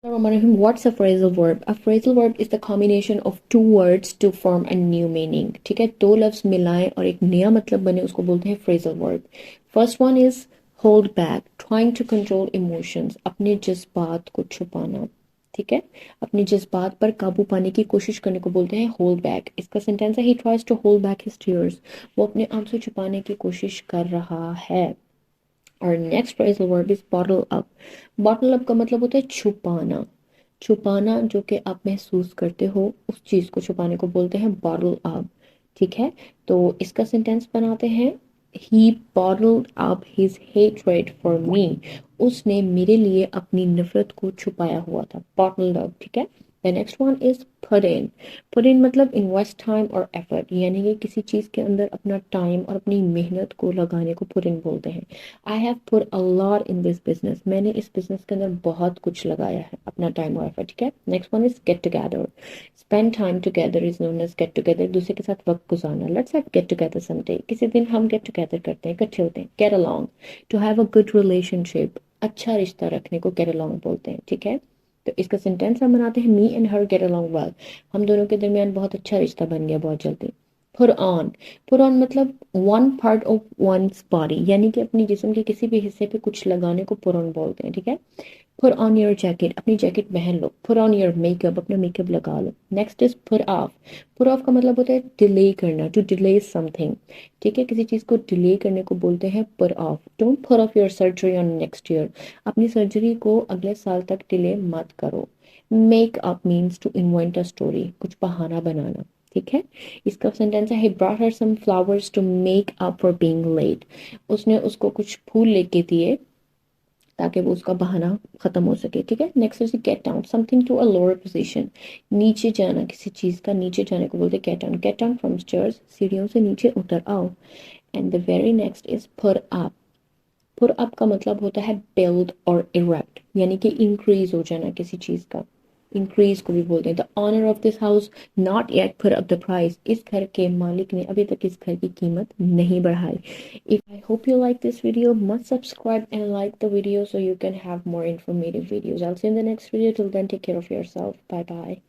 What's a phrasal verb? A phrasal verb is the combination of two words to form a new meaning. ठीक है, दो लफ्ज मिलाएं और एक नया मतलब बने उसको बोलते हैं phrasal verb. First one is hold back, trying to control emotions, अपने जज्बात को छुपाना. ठीक है, अपने जज्बात पर काबू पाने की कोशिश करने को बोलते हैं hold back. इसका सेंटेंस है he tries to hold back his tears. वो अपने आंसू छुपाने की कोशिश कर रहा है. और next phrasal verb is bottle up. Bottle up का मतलब होता है छुपाना. छुपाना जो कि आप महसूस करते हो उस चीज़ को छुपाने को बोलते हैं bottle up. ठीक है, तो इसका सेंटेंस बनाते हैं he bottled up his hatred for me. उसने मेरे लिए अपनी नफरत को छुपाया हुआ था. Bottled up. ठीक है, the next one is put in. Put in मतलब invest time और effort, यानी कि किसी चीज़ के अंदर अपना टाइम और अपनी मेहनत को लगाने को put in बोलते हैं. I have put a lot in this business. मैंने इस बिजनेस के अंदर बहुत कुछ लगाया है, अपना टाइम और एफर्ट. ठीक है, next one is get together. Spend time together is known as get together. एक दूसरे के साथ वक्त गुजारना. Let's have get together someday. किसी दिन हम गेट टुगेदर करते हैं, इकट्ठे होते हैं. Get along, to have a good relationship, अच्छा रिश्ता रखने को गेट अलोंग बोलते हैं. ठीक है, तो इसका सेंटेंस हम बनाते हैं me and her get along well. हम दोनों के दरमियान बहुत अच्छा रिश्ता बन गया बहुत जल्दी. Put on. पुट ऑन मतलब one part of one's body, यानी कि अपनी जिस्म के किसी भी हिस्से पे कुछ लगाने को पुट ऑन बोलते हैं. ठीक है, पुट ऑन योर जैकेट, अपनी जैकेट पहन लो. पुट ऑन योर मेकअप, अपना मेकअप लगा लो. Next is put off. Put off का मतलब होता है डिले करना, टू डिले समथिंग. ठीक है, किसी चीज़ को डिले करने को बोलते हैं put off. Don't put off your surgery on next year. अपनी सर्जरी को अगले साल तक डिले मत करो. Make up means to invent a story, कुछ बहाना बनाना. ठीक है, इसका सेंटेंस है he brought her some flowers to make up for being late. उसने उसको कुछ फूल लेके दिए ताकि वो उसका बहाना खत्म हो सके. ठीक है, next is get down. Something to a lower position, नीचे जाना, किसी चीज़ का नीचे जाने को बोलते get down. Get down from stairs, सीढ़ियों से नीचे उतर आओ. And the very next is put up. Put up का मतलब होता है बिल्ड और इरेक्ट, यानी कि इंक्रीज हो जाना किसी चीज़ का. इंक्रीज को भी बोलते हैं. The owner of this house not yet put up the price. इस घर के मालिक ने अभी तक इस घर की कीमत नहीं बढ़ाई. If I hope you like this video, must subscribe and like the video so you can have more informative videos. I'll see you in the next video. Till then, take care of yourself. Bye bye.